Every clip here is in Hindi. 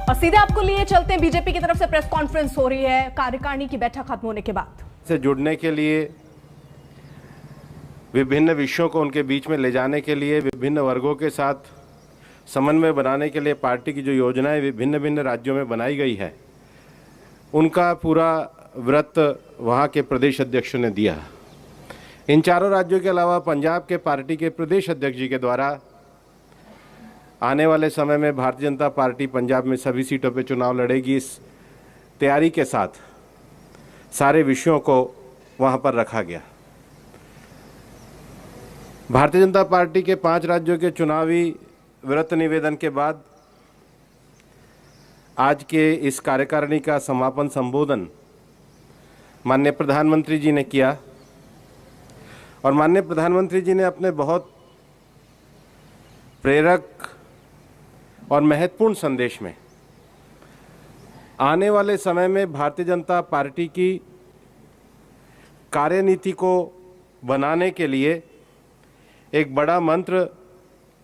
और सीधे आपको लिए चलते हैं, बीजेपी की तरफ से प्रेस कॉन्फ्रेंस हो रही है कार्यकारिणी की बैठक खत्म होने के बाद। से जुड़ने के लिए, विभिन्न विषयों को उनके बीच में ले जाने के लिए, विभिन्न वर्गों के साथ समन्वय बनाने के लिए पार्टी की जो योजनाएं विभिन्न भिन्न राज्यों में बनाई गई है, उनका पूरा व्रत वहाँ के प्रदेश अध्यक्षों ने दिया। इन चारों राज्यों के अलावा पंजाब के पार्टी के प्रदेश अध्यक्ष जी के द्वारा आने वाले समय में भारतीय जनता पार्टी पंजाब में सभी सीटों पर चुनाव लड़ेगी, इस तैयारी के साथ सारे विषयों को वहाँ पर रखा गया। भारतीय जनता पार्टी के 5 राज्यों के चुनावी व्रत निवेदन के बाद आज के इस कार्यकारिणी का समापन संबोधन माननीय प्रधानमंत्री जी ने किया और माननीय प्रधानमंत्री जी ने अपने बहुत प्रेरक और महत्वपूर्ण संदेश में आने वाले समय में भारतीय जनता पार्टी की कार्यनीति को बनाने के लिए एक बड़ा मंत्र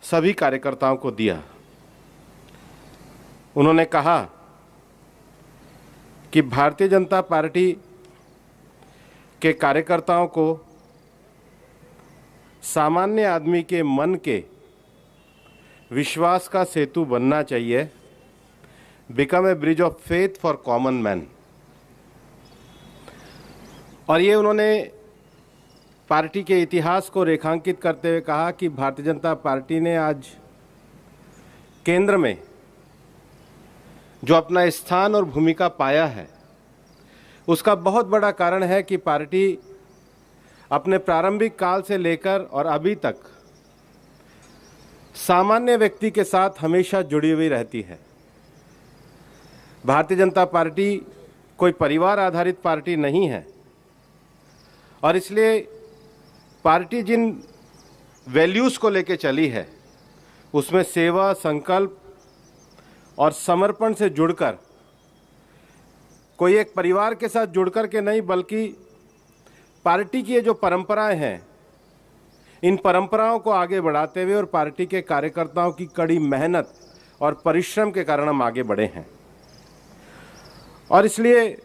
सभी कार्यकर्ताओं को दिया। उन्होंने कहा कि भारतीय जनता पार्टी के कार्यकर्ताओं को सामान्य आदमी के मन के विश्वास का सेतु बनना चाहिए, become a bridge of faith for common man. और ये उन्होंने पार्टी के इतिहास को रेखांकित करते हुए कहा कि भारतीय जनता पार्टी ने आज केंद्र में जो अपना स्थान और भूमिका पाया है, उसका बहुत बड़ा कारण है कि पार्टी अपने प्रारंभिक काल से लेकर और अभी तक सामान्य व्यक्ति के साथ हमेशा जुड़ी हुई रहती है। भारतीय जनता पार्टी कोई परिवार आधारित पार्टी नहीं है और इसलिए पार्टी जिन वैल्यूज़ को लेकर चली है, उसमें सेवा, संकल्प और समर्पण से जुड़कर, कोई एक परिवार के साथ जुड़कर के नहीं, बल्कि पार्टी की ये जो परंपराएं हैं, इन परंपराओं को आगे बढ़ाते हुए और पार्टी के कार्यकर्ताओं की कड़ी मेहनत और परिश्रम के कारण हम आगे बढ़े हैं। और इसलिए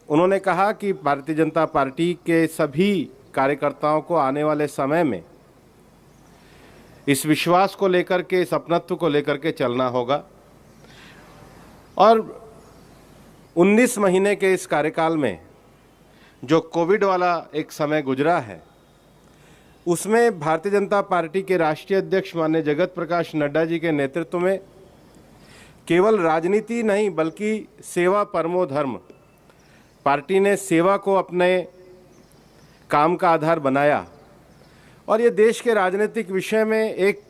उन्होंने कहा कि भारतीय जनता पार्टी के सभी कार्यकर्ताओं को आने वाले समय में इस विश्वास को लेकर के, इस अपनत्व को लेकर के चलना होगा। और 19 महीने के इस कार्यकाल में जो कोविड वाला एक समय गुजरा है, उसमें भारतीय जनता पार्टी के राष्ट्रीय अध्यक्ष माननीय जगत प्रकाश नड्डा जी के नेतृत्व में केवल राजनीति नहीं, बल्कि सेवा परमो धर्म, पार्टी ने सेवा को अपने काम का आधार बनाया। और ये देश के राजनीतिक विषय में एक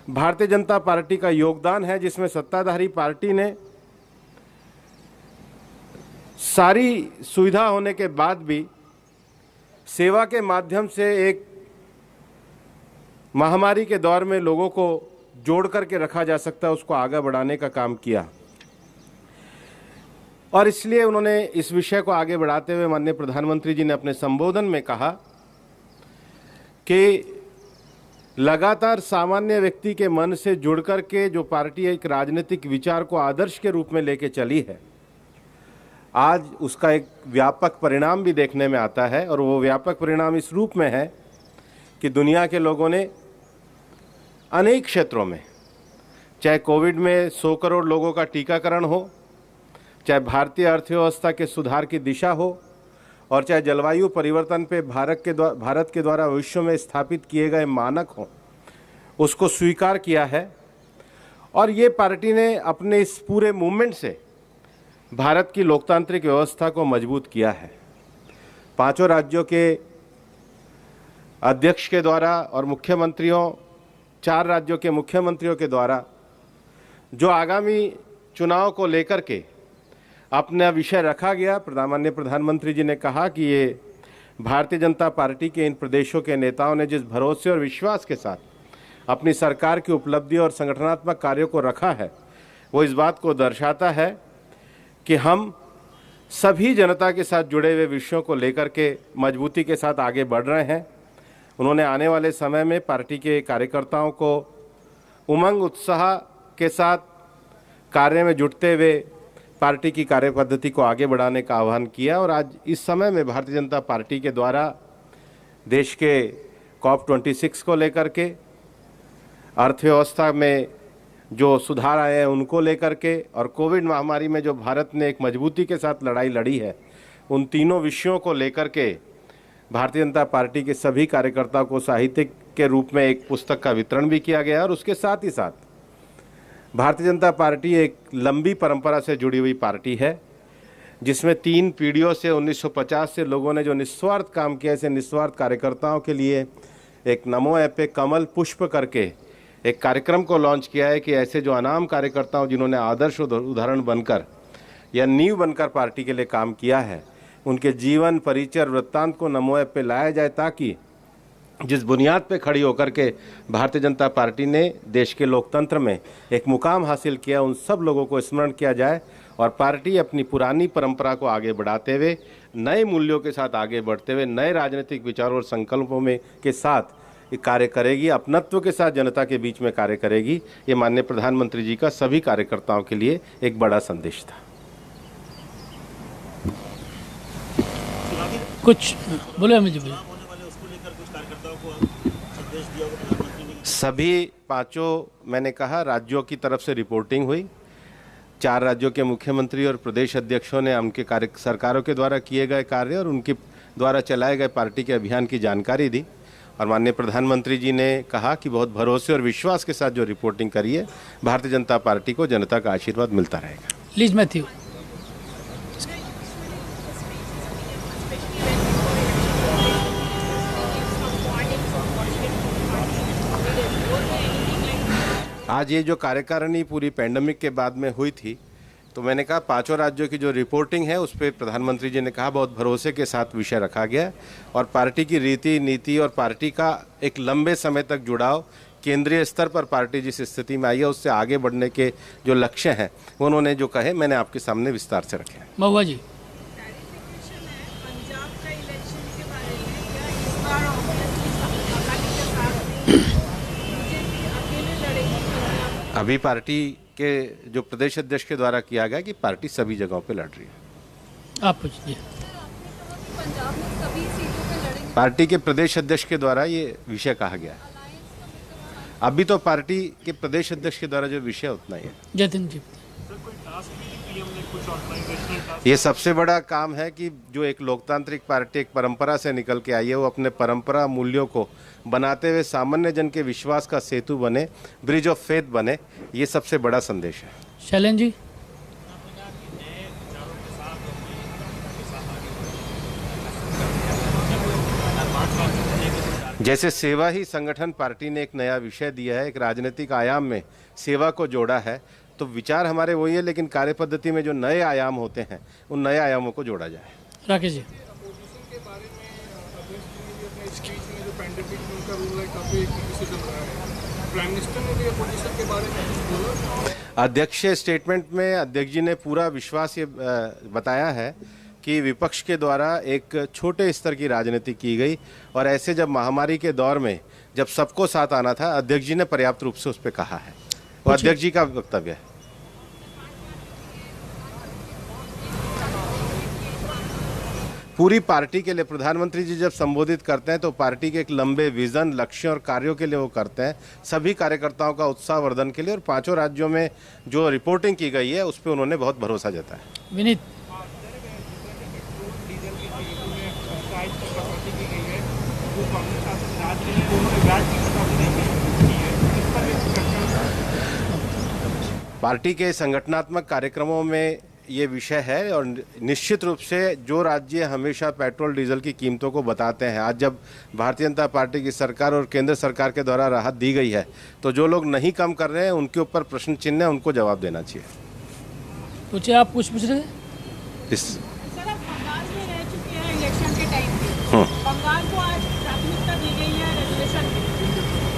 भारतीय जनता पार्टी का योगदान है, जिसमें सत्ताधारी पार्टी ने सारी सुविधा होने के बाद भी सेवा के माध्यम से एक महामारी के दौर में लोगों को जोड़ करके रखा जा सकता है, उसको आगे बढ़ाने का काम किया। और इसलिए उन्होंने इस विषय को आगे बढ़ाते हुए माननीय प्रधानमंत्री जी ने अपने संबोधन में कहा कि लगातार सामान्य व्यक्ति के मन से जुड़ करके जो पार्टी एक राजनीतिक विचार को आदर्श के रूप में लेके चली है, आज उसका एक व्यापक परिणाम भी देखने में आता है। और वो व्यापक परिणाम इस रूप में है कि दुनिया के लोगों ने अनेक क्षेत्रों में, चाहे कोविड में 100 करोड़ लोगों का टीकाकरण हो, चाहे भारतीय अर्थव्यवस्था के सुधार की दिशा हो, और चाहे जलवायु परिवर्तन पे भारत के द्वारा विश्व में स्थापित किए गए मानक हों, उसको स्वीकार किया है। और ये पार्टी ने अपने इस पूरे मूवमेंट से भारत की लोकतांत्रिक व्यवस्था को मजबूत किया है। 5 राज्यों के अध्यक्ष के द्वारा और मुख्यमंत्रियों, 4 राज्यों के मुख्यमंत्रियों के द्वारा जो आगामी चुनाव को लेकर के अपना विषय रखा गया, माननीय प्रधानमंत्री जी ने कहा कि ये भारतीय जनता पार्टी के इन प्रदेशों के नेताओं ने जिस भरोसे और विश्वास के साथ अपनी सरकार की उपलब्धि और संगठनात्मक कार्यों को रखा है, वो इस बात को दर्शाता है कि हम सभी जनता के साथ जुड़े हुए विषयों को लेकर के मजबूती के साथ आगे बढ़ रहे हैं। उन्होंने आने वाले समय में पार्टी के कार्यकर्ताओं को उमंग उत्साह के साथ कार्य में जुटते हुए पार्टी की कार्य पद्धति को आगे बढ़ाने का आह्वान किया। और आज इस समय में भारतीय जनता पार्टी के द्वारा देश के COP26 को लेकर के, अर्थव्यवस्था में जो सुधार आए हैं उनको लेकर के, और कोविड महामारी में जो भारत ने एक मजबूती के साथ लड़ाई लड़ी है, उन तीनों विषयों को लेकर के भारतीय जनता पार्टी के सभी कार्यकर्ताओं को साहित्य के रूप में एक पुस्तक का वितरण भी किया गया। और उसके साथ ही साथ भारतीय जनता पार्टी एक लंबी परंपरा से जुड़ी हुई पार्टी है, जिसमें 3 पीढ़ियों से 1950 से लोगों ने जो निस्वार्थ काम किया, ऐसे निस्वार्थ कार्यकर्ताओं के लिए एक नमो ऐप पे कमल पुष्प करके एक कार्यक्रम को लॉन्च किया है कि ऐसे जो अनाम कार्यकर्ताओं जिन्होंने आदर्श उदाहरण बनकर या नींव बनकर पार्टी के लिए काम किया है, उनके जीवन परिचय वृत्तांत को नमो ऐप पे लाया जाए, ताकि जिस बुनियाद पे खड़ी होकर के भारतीय जनता पार्टी ने देश के लोकतंत्र में एक मुकाम हासिल किया, उन सब लोगों को स्मरण किया जाए और पार्टी अपनी पुरानी परंपरा को आगे बढ़ाते हुए, नए मूल्यों के साथ आगे बढ़ते हुए, नए राजनीतिक विचारों और संकल्पों में के साथ कार्य करेगी, अपनत्व के साथ जनता के बीच में कार्य करेगी। ये माननीय प्रधानमंत्री जी का सभी कार्यकर्ताओं के लिए एक बड़ा संदेश था। कुछ बोले मुझे बोले। सभी 5 मैंने कहा राज्यों की तरफ से रिपोर्टिंग हुई। 4 राज्यों के मुख्यमंत्री और प्रदेश अध्यक्षों ने उनके सरकारों के द्वारा किए गए कार्य और उनके द्वारा चलाए गए पार्टी के अभियान की जानकारी दी। और माननीय प्रधानमंत्री जी ने कहा कि बहुत भरोसे और विश्वास के साथ जो रिपोर्टिंग करी है, भारतीय जनता पार्टी को जनता का आशीर्वाद मिलता रहेगा। Lease Matthew. आज ये जो कार्यकारिणी पूरी पैंडेमिक के बाद में हुई थी, तो मैंने कहा 5 राज्यों की जो रिपोर्टिंग है उस पर प्रधानमंत्री जी ने कहा बहुत भरोसे के साथ विषय रखा गया, और पार्टी की रीति नीति और पार्टी का एक लंबे समय तक जुड़ाव, केंद्रीय स्तर पर पार्टी जिस स्थिति में आई है उससे आगे बढ़ने के जो लक्ष्य हैं उन्होंने जो कहे मैंने आपके सामने विस्तार से रखे हैं। महुआ जी। अभी पार्टी के जो प्रदेश अध्यक्ष के द्वारा किया गया कि पार्टी सभी जगहों पे लड़ रही है। आप पूछिए। पार्टी के प्रदेश अध्यक्ष के द्वारा ये विषय कहा गया है। अभी तो पार्टी के प्रदेश अध्यक्ष के द्वारा जो विषय उतना ही है। जतिन जी। ये सबसे बड़ा काम है कि जो एक लोकतांत्रिक पार्टी एक परंपरा से निकल के आई है, वो अपने परंपरा मूल्यों को बनाते हुए सामान्य जन के विश्वास का सेतु बने, ब्रिज ऑफ फेथ बने, ये सबसे बड़ा संदेश है। शैलेंद्र जी। जैसे सेवा ही संगठन पार्टी ने एक नया विषय दिया है, एक राजनीतिक आयाम में सेवा को जोड़ा है, तो विचार हमारे वही है, लेकिन कार्य पद्धति में जो नए आयाम होते हैं उन नए आयामों को जोड़ा जाए। राकेश जी। अध्यक्ष स्टेटमेंट में अध्यक्ष जी ने पूरा विश्वास ये बताया है कि विपक्ष के द्वारा एक छोटे स्तर की राजनीति की गई, और ऐसे जब महामारी के दौर में जब सबको साथ आना था, अध्यक्ष जी ने पर्याप्त रूप से उस पर कहा है। वो अध्यक्ष जी का वक्तव्य है। पूरी पार्टी के लिए प्रधानमंत्री जी जब संबोधित करते हैं तो पार्टी के एक लंबे विजन, लक्ष्य और कार्यों के लिए वो करते हैं, सभी कार्यकर्ताओं का उत्साह वर्धन के लिए। और 5 राज्यों में जो रिपोर्टिंग की गई है उस पर उन्होंने बहुत भरोसा जताया। विनीत। पार्टी के संगठनात्मक कार्यक्रमों में ये विषय है, और निश्चित रूप से जो राज्य हमेशा पेट्रोल डीजल की कीमतों को बताते हैं, आज जब भारतीय जनता पार्टी की सरकार और केंद्र सरकार के द्वारा राहत दी गई है, तो जो लोग नहीं कम कर रहे हैं उनके ऊपर प्रश्न चिन्ह है, उनको जवाब देना चाहिए। पूछिए। आप कुछ पूछ रहे थे? सर, आप बंगाल में रह चुके हैं इलेक्शन के टाइम पे। बंगाल को आज प्राथमिकता दी गई है रेजोल्यूशन में,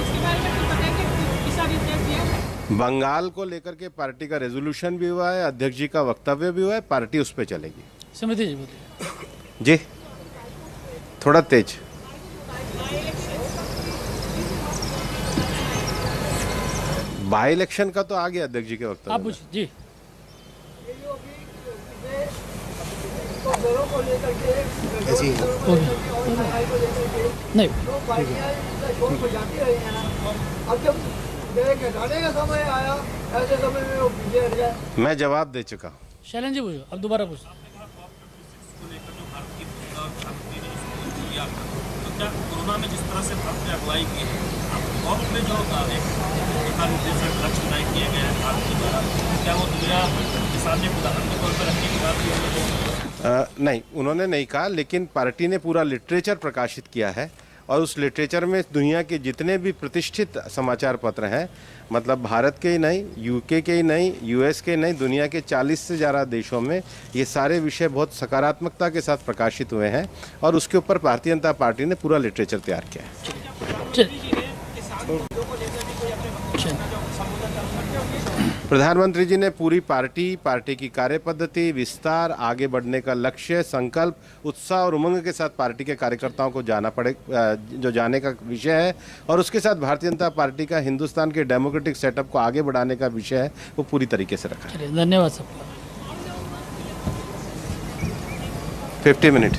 उसके बारे में कुछ बताएं कि दिशा निर्देश दिया है? बंगाल को लेकर के पार्टी का रेजोल्यूशन भी हुआ है, अध्यक्ष जी का वक्तव्य भी हुआ है, पार्टी उस पर चलेगी। समझिए जी, बोलिए जी। थोड़ा तेज। बाई इलेक्शन का तो आ गया अध्यक्ष जी के वक्त। आप पूछिए जी। नहीं मैं जवाब दे चुका। शैलेंद्र जी पूछो, अब दोबारा पूछो। क्या कोरोना में जिस तरह से भारत ने अगुवाई की है और उसमें जो लक्ष्य तय किए गए हैं भारत के द्वारा, क्या वो दुनिया के सामने उदाहरण के तौर पर रखने की बात की? नहीं, उन्होंने नहीं कहा, लेकिन पार्टी ने पूरा लिटरेचर प्रकाशित किया है और उस लिटरेचर में दुनिया के जितने भी प्रतिष्ठित समाचार पत्र हैं, मतलब भारत के ही नहीं, यूके के ही नहीं, यूएस के नहीं, दुनिया के 40 से ज़्यादा देशों में ये सारे विषय बहुत सकारात्मकता के साथ प्रकाशित हुए हैं और उसके ऊपर भारतीय जनता पार्टी ने पूरा लिटरेचर तैयार किया है। प्रधानमंत्री जी ने पूरी पार्टी की कार्यपद्धति, विस्तार, आगे बढ़ने का लक्ष्य, संकल्प, उत्साह और उमंग के साथ पार्टी के कार्यकर्ताओं को जाने का विषय है और उसके साथ भारतीय जनता पार्टी का हिंदुस्तान के डेमोक्रेटिक सेटअप को आगे बढ़ाने का विषय है, वो पूरी तरीके से रखा है। धन्यवाद सबका। 50 मिनट।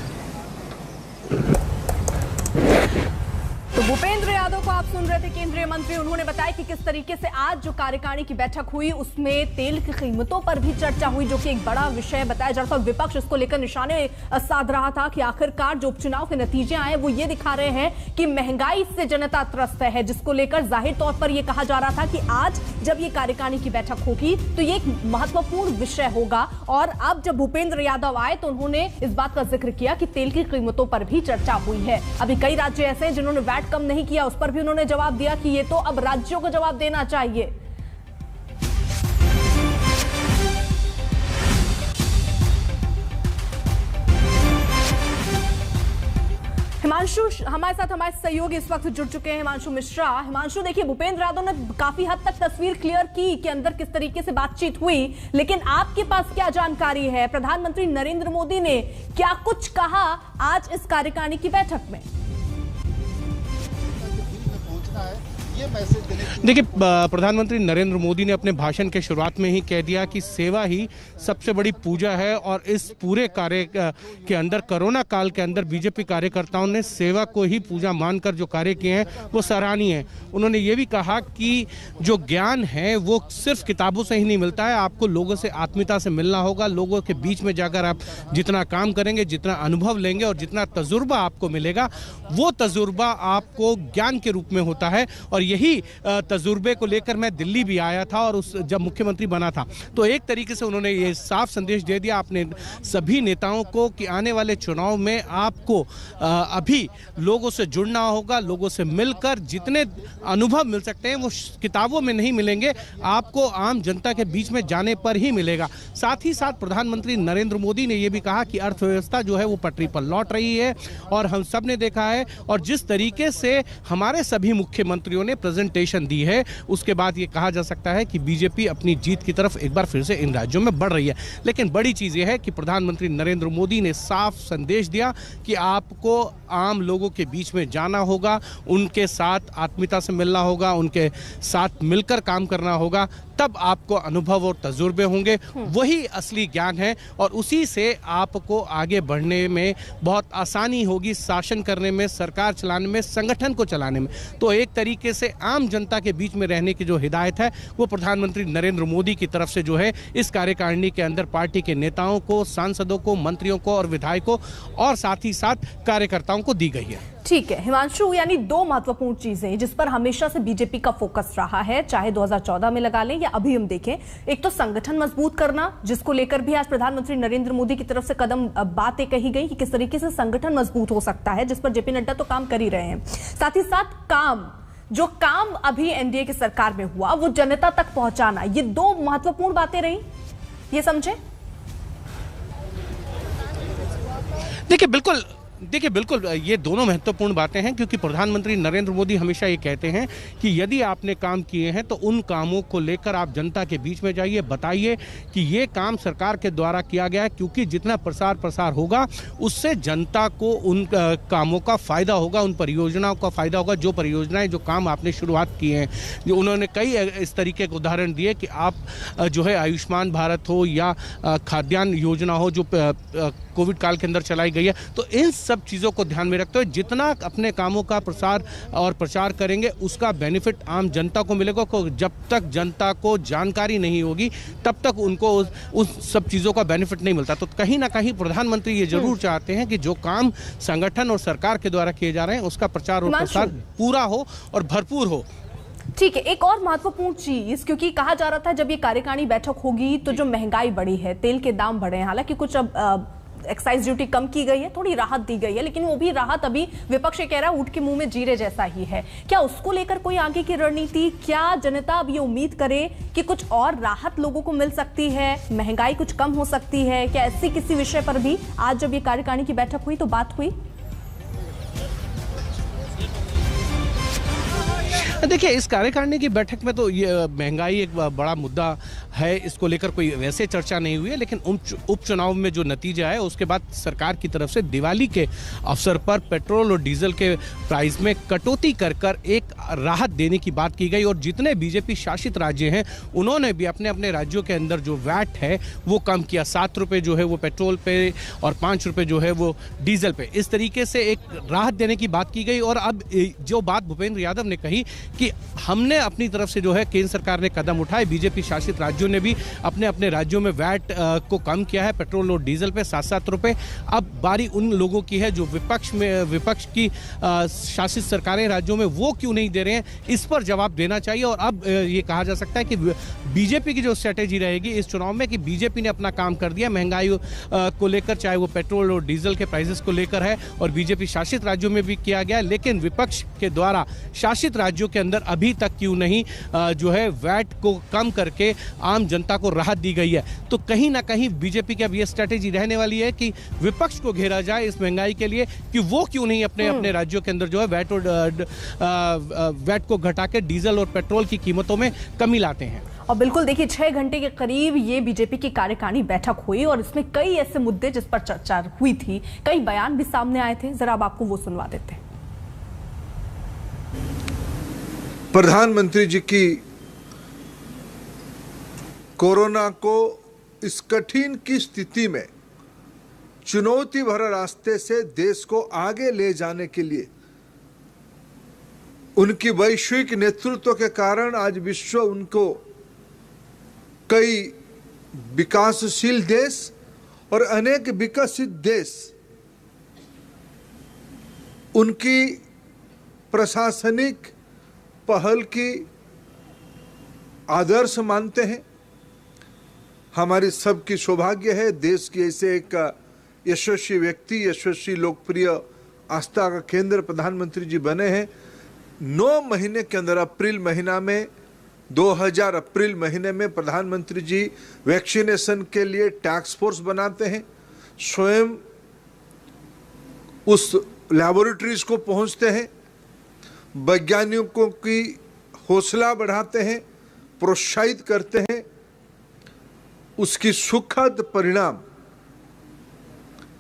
तो भूपेंद्र यादव को आप सुन रहे थे, केंद्रीय मंत्री। उन्होंने बताया कि किस तरीके से आज जो कार्यकारिणी की बैठक हुई उसमें तेल की कीमतों पर भी चर्चा हुई, जो कि एक बड़ा विषय बताया जा रहा था। विपक्ष इसको लेकर निशाने साध रहा था कि आखिरकार जो उपचुनाव के नतीजे आए वो ये दिखा रहे हैं कि महंगाई से जनता त्रस्त है, जिसको लेकर जाहिर तौर पर यह कहा जा रहा था कि आज जब ये कार्यकारिणी की बैठक होगी तो ये एक महत्वपूर्ण विषय होगा। और अब जब भूपेंद्र यादव आए तो उन्होंने इस बात का जिक्र किया कि तेल की कीमतों पर भी चर्चा हुई है। अभी कई राज्य ऐसे हैं जिन्होंने वैट कम नहीं किया, उस पर भी उन्होंने जवाब दिया कि ये तो अब राज्यों को जवाब देना चाहिए। हिमांशु हमारे साथ, हमारे सहयोगी इस वक्त जुड़ चुके हैं, हिमांशु मिश्रा। हिमांशु, देखिए, भूपेंद्र यादव ने काफी हद तक तस्वीर क्लियर की कि अंदर किस तरीके से बातचीत हुई, लेकिन आपके पास क्या जानकारी है? प्रधानमंत्री नरेंद्र मोदी ने क्या कुछ कहा आज इस कार्यकारिणी की बैठक में? देखिए, प्रधानमंत्री नरेंद्र मोदी ने अपने भाषण के शुरुआत में ही कह दिया कि सेवा ही सबसे बड़ी पूजा है और इस पूरे कार्य के अंदर, कोरोना काल के अंदर, बीजेपी कार्यकर्ताओं ने सेवा को ही पूजा मानकर जो कार्य किए हैं वो सराहनीय है। उन्होंने ये भी कहा कि जो ज्ञान है वो सिर्फ किताबों से ही नहीं मिलता है, आपको लोगों से, आत्मीयता से मिलना होगा। लोगों के बीच में जाकर आप जितना काम करेंगे, जितना अनुभव लेंगे और जितना तजुर्बा आपको मिलेगा, वो तजुर्बा आपको ज्ञान के रूप में होता है। और यही तजुर्बे को लेकर मैं दिल्ली भी आया था और जब मुख्यमंत्री बना था तो एक तरीके से उन्होंने ये साफ संदेश दे दिया अपने सभी नेताओं को कि आने वाले चुनाव में आपको अभी लोगों से जुड़ना होगा, लोगों से मिलकर जितने अनुभव मिल सकते हैं वो किताबों में नहीं मिलेंगे, आपको आम जनता के बीच में जाने पर ही मिलेगा। साथ ही साथ प्रधानमंत्री नरेंद्र मोदी ने यह भी कहा कि अर्थव्यवस्था जो है वो पटरी पर लौट रही है और हम सब ने देखा है, और जिस तरीके से हमारे सभी मुख्यमंत्रियों ने प्रेजेंटेशन दी है उसके बाद ये कहा जा सकता है कि बीजेपी अपनी जीत की तरफ एक बार फिर से इन राज्यों में बढ़ रही है। लेकिन बड़ी चीज ये है कि प्रधानमंत्री नरेंद्र मोदी ने साफ संदेश दिया कि आपको आम लोगों के बीच में जाना होगा, उनके साथ आत्मीयता से मिलना होगा, उनके साथ मिलकर काम करना होगा, तब आपको अनुभव और तजुर्बे होंगे। वही असली ज्ञान है और उसी से आपको आगे बढ़ने में बहुत आसानी होगी, शासन करने में, सरकार चलाने में, संगठन को चलाने में। तो एक तरीके से आम जनता के बीच में रहने की जो हिदायत है वो प्रधानमंत्री नरेंद्र मोदी की तरफ से जो है इस कार्यकारिणी के अंदर पार्टी के नेताओं को, सांसदों को, मंत्रियों को और विधायकों और साथ ही साथ कार्यकर्ताओं को दी गई है। ठीक है हिमांशु, यानी दो महत्वपूर्ण चीजें जिस पर हमेशा से बीजेपी का फोकस रहा है, चाहे 2014 में लगा लें या अभी हम देखें, एक तो संगठन मजबूत करना, जिसको लेकर भी आज प्रधानमंत्री नरेंद्र मोदी की तरफ से कदम बातें कही गई कि किस तरीके से संगठन मजबूत हो सकता है, जिस पर जेपी नड्डा तो काम कर ही रहे हैं। साथ ही साथ जो काम अभी एनडीए की सरकार में हुआ वो जनता तक पहुंचाना, ये दो महत्वपूर्ण बातें रही, ये समझे। देखिए, बिल्कुल देखिए बिल्कुल ये दोनों महत्वपूर्ण बातें हैं, क्योंकि प्रधानमंत्री नरेंद्र मोदी हमेशा ये कहते हैं कि यदि आपने काम किए हैं तो उन कामों को लेकर आप जनता के बीच में जाइए, बताइए कि ये काम सरकार के द्वारा किया गया है, क्योंकि जितना प्रसार होगा उससे जनता को उन कामों का फायदा होगा, उन परियोजनाओं का फायदा होगा। जो परियोजनाएं, जो काम आपने शुरुआत किए हैं, जो उन्होंने कई इस तरीके के उदाहरण दिए कि आप जो है आयुष्मान भारत हो या खाद्यान्न योजना हो जो कोविड काल के अंदर चलाई गई है, तो इन सब चीज़ों को ध्यान में रखते हुए जितना अपने कामों का प्रसार और प्रचार करेंगे उसका बेनिफिट आम जनता को मिलेगा। जब तक जनता को जानकारी नहीं होगी तब तक उनको उस सब चीज़ों का बेनिफिट नहीं मिलता। तो कहीं ना कहीं प्रधानमंत्री ये जरूर चाहते हैं कि जो काम संगठन और सरकार के द्वारा किए जा रहे हैं उसका प्रचार और प्रसार पूरा हो और भरपूर हो। ठीक है, एक और महत्वपूर्ण चीज, क्योंकि कहा जा रहा था जब ये कार्यकारिणी बैठक होगी तो जो महंगाई बढ़ी है, तेल के दाम बढ़े हैं, हालांकि कुछ अब एक्साइज ड्यूटी कम की गई है, थोड़ी राहत दी गई है, लेकिन वो भी राहत अभी विपक्ष कह रहा है ऊँट के मुंह में जीरे जैसा ही है। क्या उसको लेकर कोई आगे की रणनीति, क्या जनता अब ये उम्मीद करे कि कुछ और राहत लोगों को मिल सकती है, महंगाई कुछ कम हो सकती है? क्या ऐसी किसी विषय पर भी आज जब ये कार्यकारिणी की बैठक हुई तो बात हुई? देखिए इस कार्यकारिणी की बैठक में तो ये महंगाई एक बड़ा मुद्दा है, इसको लेकर कोई वैसे चर्चा नहीं हुई है, लेकिन उपचुनाव में जो नतीजा है उसके बाद सरकार की तरफ से दिवाली के अवसर पर पेट्रोल और डीजल के प्राइस में कटौती कर एक राहत देने की बात की गई। और जितने बीजेपी शासित राज्य हैं उन्होंने भी अपने अपने राज्यों के अंदर जो वैट है वो कम किया, 7 रुपये जो है वो पेट्रोल पे और 5 रुपये जो है वो डीजल पे, इस तरीके से एक राहत देने की बात की गई। और अब जो बात भूपेंद्र यादव ने कही कि हमने अपनी तरफ से जो है केंद्र सरकार ने कदम उठाए, बीजेपी शासित राज्यों ने भी अपने अपने राज्यों में वैट को कम किया है, पेट्रोल और डीजल पे 7-7 रुपए। अब बारी उन लोगों की है जो विपक्ष की शासित सरकारें राज्यों में, वो क्यों नहीं दे रहे हैं, इस पर जवाब देना चाहिए। और अब ये कहा जा सकता है कि बीजेपी की जो स्ट्रेटेजी रहेगी इस चुनाव में कि बीजेपी ने अपना काम कर दिया महंगाई को लेकर, चाहे वो पेट्रोल और डीजल के प्राइसेस को लेकर है, और बीजेपी शासित राज्यों में भी किया गया, लेकिन विपक्ष के द्वारा शासित राज्यों के अंदर अभी तक क्यों नहीं जो है वैट को कम करके आम जनता को राहत दी गई है। तो कहीं ना कहीं बीजेपी की अब ये स्ट्रेटेजी रहने वाली है कि विपक्ष को घेरा जाए इस महंगाई के लिए कि वो क्यों नहीं अपने अपने राज्यों के अंदर जो है वैट को घटा के डीजल और पेट्रोल की कीमतों में कमी लाते हैं। और बिल्कुल देखिए 6 घंटे के करीब ये बीजेपी की कार्यकारिणी बैठक हुई और इसमें कई ऐसे मुद्दे जिस पर चर्चा हुई थी, कई बयान भी सामने आए थे, जरा अब आपको वो सुनवा देते हैं। प्रधानमंत्री जी की कोरोना को इस कठिन की स्थिति में चुनौती भरे रास्ते से देश को आगे ले जाने के लिए उनकी वैश्विक नेतृत्व के कारण आज विश्व उनको कई विकासशील देश और अनेक विकसित देश उनकी प्रशासनिक पहल की आदर्श मानते हैं। हमारी सबकी सौभाग्य है देश की ऐसे एक यशस्वी व्यक्ति, यशस्वी लोकप्रिय आस्था का केंद्र प्रधानमंत्री जी बने हैं। 9 महीने के अंदर अप्रैल महीना में 2000 अप्रैल महीने में प्रधानमंत्री जी वैक्सीनेशन के लिए टास्क फोर्स बनाते हैं, स्वयं उस लैबोरेटरीज को पहुंचते हैं, वैज्ञानिकों की हौसला बढ़ाते हैं, प्रोत्साहित करते हैं। उसकी सुखद परिणाम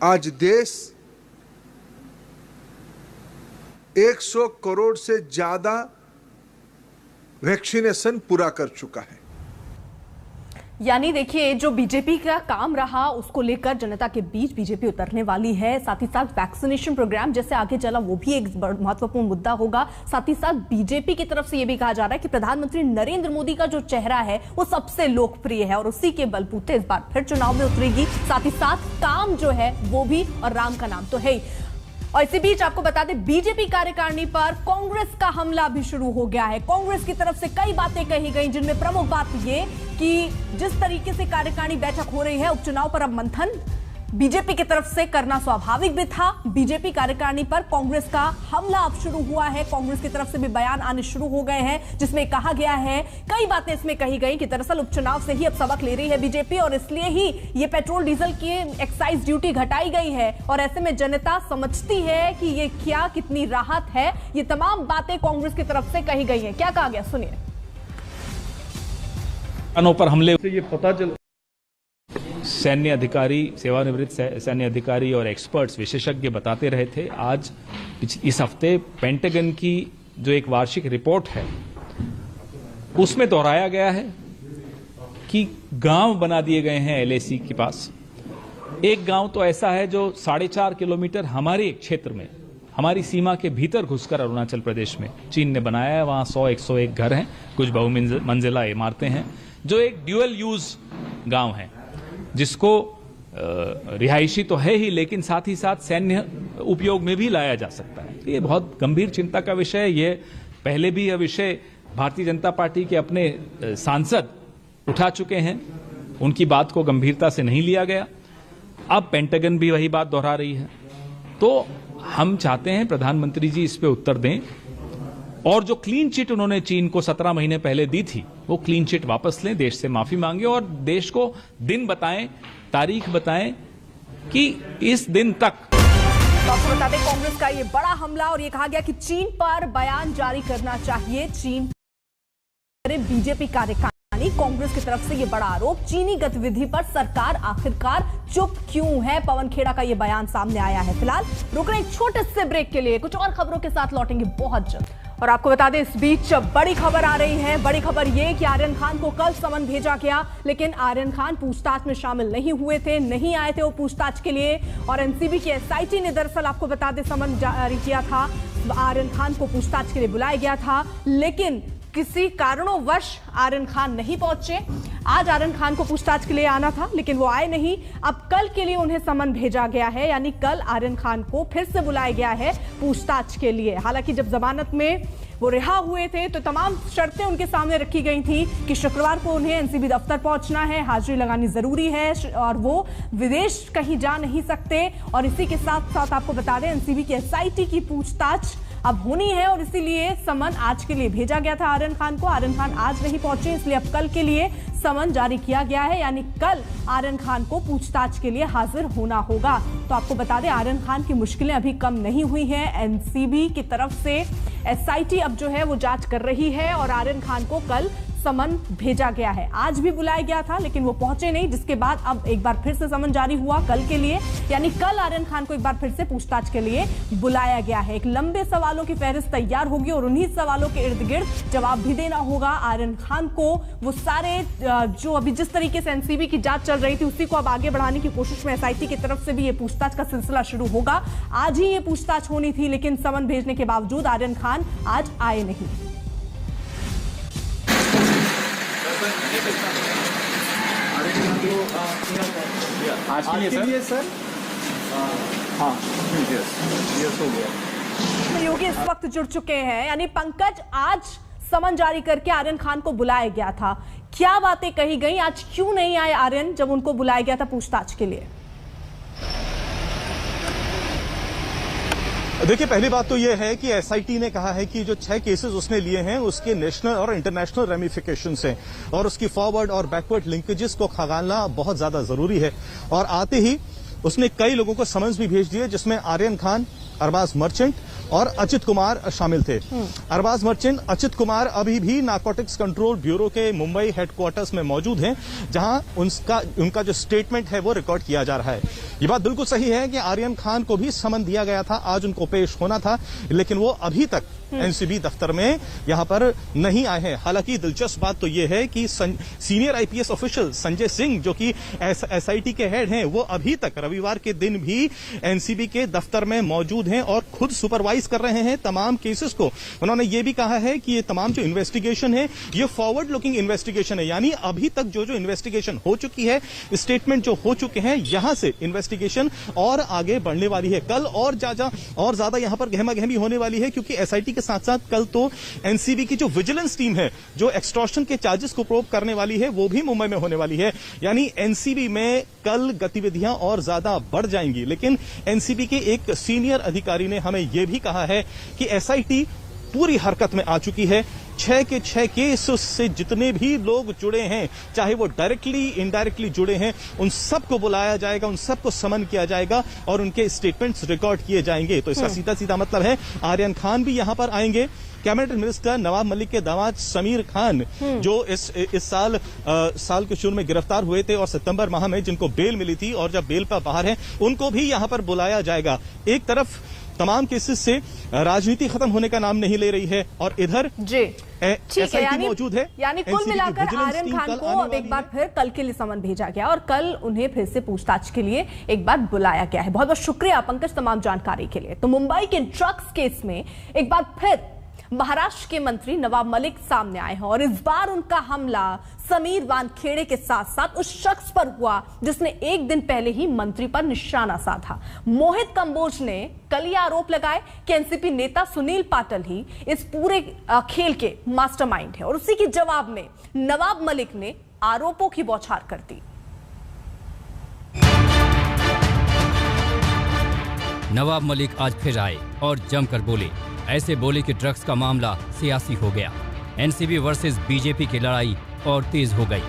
आज देश 100 करोड़ से ज्यादा वैक्सीनेशन पूरा कर चुका है। यानी देखिए जो बीजेपी का काम रहा उसको लेकर जनता के बीच बीजेपी उतरने वाली है। साथ ही साथ वैक्सीनेशन प्रोग्राम जैसे आगे चला वो भी एक महत्वपूर्ण मुद्दा होगा। साथ ही साथ बीजेपी की तरफ से ये भी कहा जा रहा है कि प्रधानमंत्री नरेंद्र मोदी का जो चेहरा है वो सबसे लोकप्रिय है और उसी के बलबूते इस बार फिर चुनाव में उतरेगी। साथ ही साथ काम जो है वो भी, और राम का नाम तो है ही। और इसी बीच आपको बता दें बीजेपी कार्यकारिणी पर कांग्रेस का हमला भी शुरू हो गया है। कांग्रेस की तरफ से कई बातें कही गई, जिनमें प्रमुख बात ये कि जिस तरीके से कार्यकारिणी बैठक हो रही है, उपचुनाव पर अब मंथन बीजेपी की तरफ से करना स्वाभाविक भी था। बीजेपी कार्यकारिणी पर कांग्रेस का हमला अब शुरू हुआ है। कांग्रेस की तरफ से भी बयान आने शुरू हो गए हैं, जिसमें कहा गया है, कई बातें इसमें कही गई कि दरअसल उपचुनाव से ही अब सबक ले रही है बीजेपी और इसलिए ही ये पेट्रोल डीजल की एक्साइज ड्यूटी घटाई गई है और ऐसे में जनता समझती है कि ये क्या कितनी राहत है। ये तमाम बातें कांग्रेस की तरफ से कही गई हैं। क्या कहा गया, सुनिए। पर हमले से ये पता चला, सैन्य अधिकारी, सेवानिवृत्त सैन्य अधिकारी और एक्सपर्ट्स, विशेषज्ञ बताते रहे थे। आज इस हफ्ते पेंटागन की जो एक वार्षिक रिपोर्ट है उसमें दोहराया गया है कि गांव बना दिए गए हैं एलएसी के पास। एक गांव तो ऐसा है जो 4.5 किलोमीटर हमारे क्षेत्र में, हमारी सीमा के भीतर घुसकर अरुणाचल प्रदेश में चीन ने बनाया है। वहां 100-101 घर हैं, कुछ बहुमंजिला इमारतें हैं, जो एक ड्यूअल यूज गांव है, जिसको रिहायशी तो है ही लेकिन साथ ही साथ सैन्य उपयोग में भी लाया जा सकता है। ये बहुत गंभीर चिंता का विषय है। ये पहले भी यह विषय भारतीय जनता पार्टी के अपने सांसद उठा चुके हैं, उनकी बात को गंभीरता से नहीं लिया गया। अब पेंटागन भी वही बात दोहरा रही है। तो हम चाहते हैं प्रधानमंत्री जी इस पे उत्तर दें और जो क्लीन चिट उन्होंने चीन को 17 महीने पहले दी थी, वो क्लीन चिट वापस लें, देश से माफी मांगे और देश को दिन बताएं, तारीख बताएं कि इस दिन तक। तो आपको बता दें, कांग्रेस का ये बड़ा हमला और ये कहा गया कि चीन पर बयान जारी करना चाहिए, चीन पर बीजेपी कार्यकारिणी। कांग्रेस की तरफ से ये बड़ा आरोप, चीनी गतिविधि पर सरकार आखिरकार चुप क्यों है। पवन खेड़ा का ये बयान सामने आया है। फिलहाल रुक रहे एक छोटे से ब्रेक के लिए, कुछ और खबरों के साथ लौटेंगे बहुत जल्द। और आपको बता दें, इस बीच बड़ी खबर आ रही है। बड़ी खबर ये कि आर्यन खान को कल समन भेजा गया, लेकिन आर्यन खान पूछताछ में शामिल नहीं हुए थे, नहीं आए थे वो पूछताछ के लिए। और एनसीबी की एसआईटी ने दरअसल आपको बता दें समन जारी किया था, आर्यन खान को पूछताछ के लिए बुलाया गया था, लेकिन किसी कारणोंवश आर्यन खान नहीं पहुंचे। आज आर्यन खान को पूछताछ के लिए आना था, लेकिन वो आए नहीं। अब कल के लिए उन्हें समन भेजा गया है, यानी कल आर्यन खान को फिर से बुलाया गया है पूछताछ के लिए। हालांकि जब जमानत में वो रिहा हुए थे तो तमाम शर्तें उनके सामने रखी गई थी कि शुक्रवार को उन्हें एनसीबी दफ्तर पहुंचना है, हाजिरी लगानी जरूरी है और वो विदेश कहीं जा नहीं सकते। और इसी के साथ साथ आपको बता दें, एनसीबी की एसआईटी की पूछताछ अब होनी है और इसीलिए समन आज के लिए भेजा गया था आर्यन खान को। आर्यन खान आज नहीं पहुंचे, इसलिए अब कल के लिए समन जारी किया गया है, यानी कल आर्यन खान को पूछताछ के लिए हाजिर होना होगा। तो आपको बता दें, आर्यन खान की मुश्किलें अभी कम नहीं हुई हैं। एनसीबी की तरफ से एसआईटी अब जो है वो जांच कर रही है और आर्यन खान को कल समन भेजा गया है। आज भी बुलाया गया था लेकिन वो पहुंचे नहीं, जिसके बाद अब एक बार फिर से समन जारी हुआ कल के लिए, यानी कल आर्यन खान को एक बार फिर से पूछताछ के लिए बुलाया गया है। एक लंबे सवालों की फहरिस्त तैयार होगी और उन्हीं सवालों के इर्द गिर्द जवाब भी देना होगा आर्यन खान को। वो सारे जो अभी जिस तरीके से एनसीबी की जांच चल रही थी उसी को अब आगे बढ़ाने की कोशिश में एसआईटी की तरफ से भी ये पूछताछ का सिलसिला शुरू होगा। आज ही ये पूछताछ होनी थी, लेकिन समन भेजने के बावजूद आर्यन खान आज आए नहीं। आज के लिए सर हाँ हो गया। योगी इस वक्त जुड़ चुके हैं, यानी पंकज, आज समन जारी करके आर्यन खान को बुलाया गया था, क्या बातें कही गई, आज क्यों नहीं आए आर्यन जब उनको बुलाया गया था पूछताछ के लिए? देखिए, पहली बात तो यह है कि एसआईटी ने कहा है कि जो 6 केसेस उसने लिए हैं उसके नेशनल और इंटरनेशनल रेमिफिकेशंस हैं और उसकी फॉरवर्ड और बैकवर्ड लिंकेजेस को खंगालना बहुत ज्यादा जरूरी है। और आते ही उसने कई लोगों को समन्स भी भेज दिए, जिसमें आर्यन खान, अरबाज मर्चेंट और अचित कुमार शामिल थे। अरबाज मर्चेंट, अचित कुमार अभी भी नारकोटिक्स कंट्रोल ब्यूरो के मुंबई हेडक्वार्टर्स में मौजूद हैं, जहां उनका जो स्टेटमेंट है वो रिकॉर्ड किया जा रहा है। ये बात बिल्कुल सही है कि आर्यन खान को भी समन दिया गया था, आज उनको पेश होना था, लेकिन वो अभी तक एनसीबी दफ्तर में यहां पर नहीं आए हैं। हालांकि दिलचस्प बात तो यह है कि senior IPS official Sanjay Singh, जो कि एसआईटी के हेड हैं, वो अभी तक रविवार के दिन भी एनसीबी के दफ्तर में मौजूद हैं और खुद सुपरवाइज कर रहे हैं तमाम केसेस को। उन्होंने ये भी कहा है कि ये तमाम जो इन्वेस्टिगेशन है ये फॉरवर्ड लुकिंग इन्वेस्टिगेशन है, यानी अभी तक जो इन्वेस्टिगेशन हो चुकी है, स्टेटमेंट जो हो चुके हैं, यहां से इन्वेस्टिगेशन और आगे बढ़ने वाली है। कल और ज्यादा यहां पर गहमा गहमी होने वाली है, क्योंकि एसआईटी के के साथ साथ कल तो एनसीबी की जो विजिलेंस टीम है, जो एक्सटॉर्शन के चार्जेस को प्रोब करने वाली है, वो भी मुंबई में होने वाली है। यानी एनसीबी में कल गतिविधियां और ज्यादा बढ़ जाएंगी। लेकिन एनसीबी के एक सीनियर अधिकारी ने हमें यह भी कहा है कि एसआईटी पूरी हरकत में आ चुकी है। 6 के 6 केस से जितने भी लोग जुड़े हैं, चाहे वो डायरेक्टली इनडायरेक्टली जुड़े हैं, उन सबको बुलाया जाएगा, उन सबको समन किया जाएगा और उनके स्टेटमेंट्स रिकॉर्ड किए जाएंगे। तो इसका सीधा सीधा मतलब है आर्यन खान भी यहां पर आएंगे। कैबिनेट मिनिस्टर नवाब मलिक के दामाद समीर खान, जो इस साल के शुरू में गिरफ्तार हुए थे और सितंबर माह में जिनको बेल मिली थी और जब बेल पर बाहर हैं, उनको भी यहां पर बुलाया जाएगा। एक तरफ तमाम केसेस से राजनीति खत्म होने का नाम नहीं ले रही है और इधर ठीक है, मौजूद है। यानी कुल मिलाकर आर्यन खान को अब एक बार फिर कल के लिए समन भेजा गया और कल उन्हें फिर से पूछताछ के लिए एक बार बुलाया गया है। बहुत बहुत शुक्रिया पंकज तमाम जानकारी के लिए। तो मुंबई के ड्रग्स केस में एक बार फिर महाराष्ट्र के मंत्री नवाब मलिक सामने आए हैं और इस बार उनका हमला समीर वानखेड़े के साथ साथ उस शख्स पर हुआ जिसने एक दिन पहले ही मंत्री पर निशाना साधा। मोहित कंबोज ने कल ये आरोप लगाए कि एनसीपी नेता सुनील पाटिल ही इस पूरे खेल के मास्टरमाइंड है और उसी के जवाब में नवाब मलिक ने आरोपों की बौछार कर दी। नवाब मलिक आज फिर आए और जमकर बोले। ऐसे बोले कि ड्रग्स का मामला सियासी हो गया, एनसीबी वर्सेस बीजेपी की लड़ाई और तेज हो गई।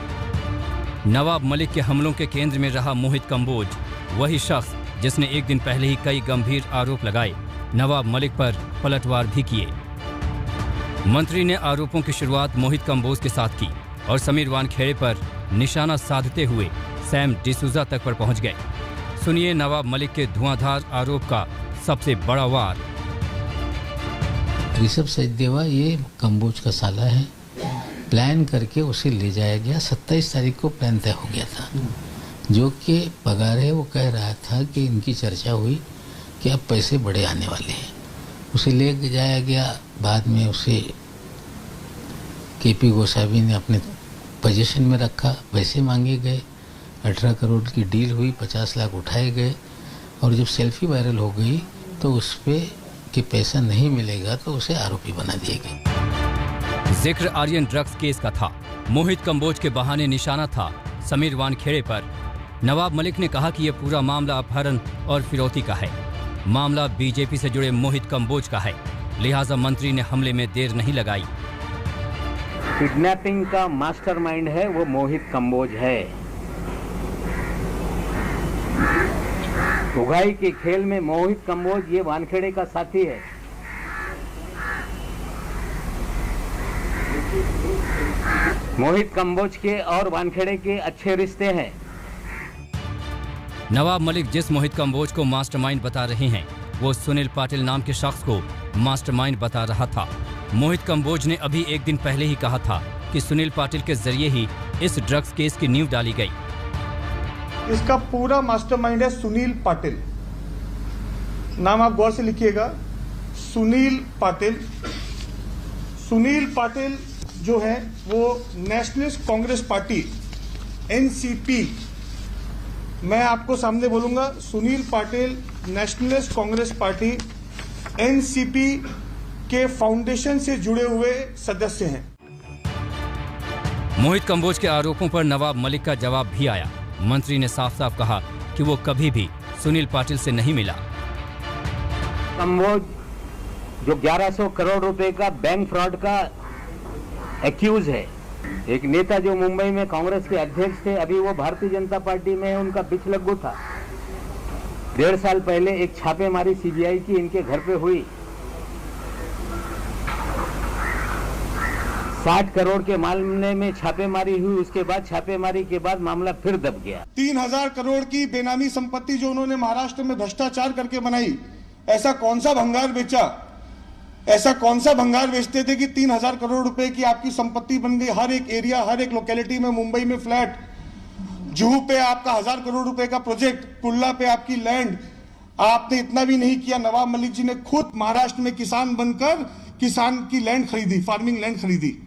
नवाब मलिक के हमलों के केंद्र में रहा मोहित कंबोज, वही शख्स जिसने एक दिन पहले ही कई गंभीर आरोप लगाए, नवाब मलिक पर पलटवार भी किए। मंत्री ने आरोपों की शुरुआत मोहित कंबोज के साथ की और समीर वानखेड़े पर निशाना साधते हुए सैम डिसूजा तक पर पहुंच गए। सुनिए नवाब मलिक के धुआंधार आरोप का सबसे बड़ा वार। ऋषभ सचदेवा ये कंबोज का साला है, प्लान करके उसे ले जाया गया। 27 तारीख को प्लान तय हो गया था। जो कि पगार है वो कह रहा था कि इनकी चर्चा हुई कि अब पैसे बड़े आने वाले हैं, उसे ले जाया गया। बाद में उसे केपी गोसावी ने अपने पोजीशन में रखा, पैसे मांगे गए, 18 करोड़ की डील हुई, 50 लाख उठाए गए और जब सेल्फी वायरल हो गई तो उस पर कि पैसा नहीं मिलेगा तो उसे आरोपी बना दिया गया। जिक्र आर्यन ड्रग्स केस का था। मोहित कंबोज के बहाने निशाना था समीर वानखेड़े पर। नवाब मलिक ने कहा कि यह पूरा मामला अपहरण और फिरौती का है। मामला बीजेपी से जुड़े मोहित कंबोज का है, लिहाजा मंत्री ने हमले में देर नहीं लगाई। किडनैपिंग का मास्टरमाइंड है वो मोहित कंबोज है। उगाई के खेल में मोहित कंबोज ये वानखेड़े का साथी है। मोहित कंबोज के और वानखेड़े के अच्छे रिश्ते हैं। नवाब मलिक जिस मोहित कंबोज को मास्टरमाइंड बता रहे हैं वो सुनील पाटिल नाम के शख्स को मास्टरमाइंड बता रहा था। मोहित कंबोज ने अभी एक दिन पहले ही कहा था कि सुनील पाटिल के जरिए ही इस ड्रग्स केस की नींव डाली गई। इसका पूरा मास्टरमाइंड है सुनील पाटिल। नाम आप गौर से लिखिएगा, सुनील पाटिल। सुनील पाटिल जो है वो नेशनलिस्ट कांग्रेस पार्टी एनसीपी, मैं आपको सामने बोलूंगा, Sunil Patil nationalist Congress party NCP के फाउंडेशन से जुड़े हुए सदस्य हैं। मोहित कंबोज के आरोपों पर नवाब मलिक का जवाब भी आया। मंत्री ने साफ साफ कहा कि वो कभी भी सुनील पाटिल से नहीं मिला। कंबोज जो 1100 करोड़ रुपए का बैंक फ्रॉड का एक्यूज है, एक नेता जो मुंबई में कांग्रेस के अध्यक्ष थे, अभी वो भारतीय जनता पार्टी में उनका पिछलग्गू था। 1.5 साल पहले एक छापेमारी सीबीआई की इनके घर पे हुई। 60 करोड़ के मामले में छापेमारी हुई, उसके बाद छापेमारी के बाद मामला फिर दब गया। 3000 करोड़ की बेनामी संपत्ति जो उन्होंने महाराष्ट्र में भ्रष्टाचार करके बनाई, ऐसा कौन सा भंगार बेचा, ऐसा कौन सा भंगार बेचते थे कि 3000 करोड़ रुपए की आपकी संपत्ति बन गई। हर एक एरिया, हर एक लोकेलिटी में, मुंबई में फ्लैट, जुहू पे आपका 1000 करोड़ रुपए का प्रोजेक्ट, कुल्ला पे आपकी लैंड। आपने इतना भी नहीं किया, नवाब मलिक जी ने खुद महाराष्ट्र में किसान बनकर किसान की लैंड खरीदी, फार्मिंग लैंड खरीदी।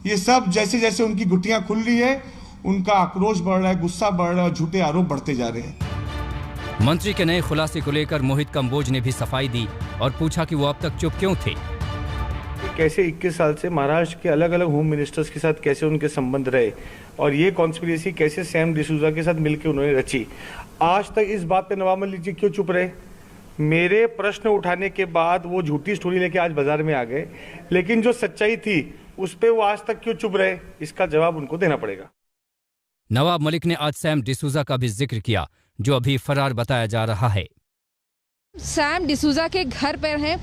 ये सब जैसे जैसे उनकी गुटियां खुल रही है, उनका आक्रोश बढ़ रहा है, गुस्सा बढ़ रहा है और झूठे आरोप बढ़ते जा रहे हैं। मंत्री के नए खुलासे को लेकर मोहित कंबोज ने भी सफाई दी और पूछा कि वो अब तक चुप क्यों थे। कैसे 21 साल से महाराष्ट्र के अलग अलग होम मिनिस्टर्स के साथ कैसे उनके संबंध रहे और ये कॉन्स्पिरेसी कैसे सैम डिसूजा के साथ मिलकर उन्होंने रची। आज तक इस बात पे नवाब मलिक जी क्यों चुप रहे? मेरे प्रश्न उठाने के बाद वो झूठी स्टोरी लेके आज बाजार में आ गए, लेकिन जो सच्चाई थी उस पे वो आज तक क्यों चुप रहे? इसका जवाब उनको देना पड़ेगा। नवाब मलिक ने आज सैम डिसूजा का भी जिक्र किया, जो अभी फरार बताया जा रहा है। सैम डिसूजा के घर पर हैं।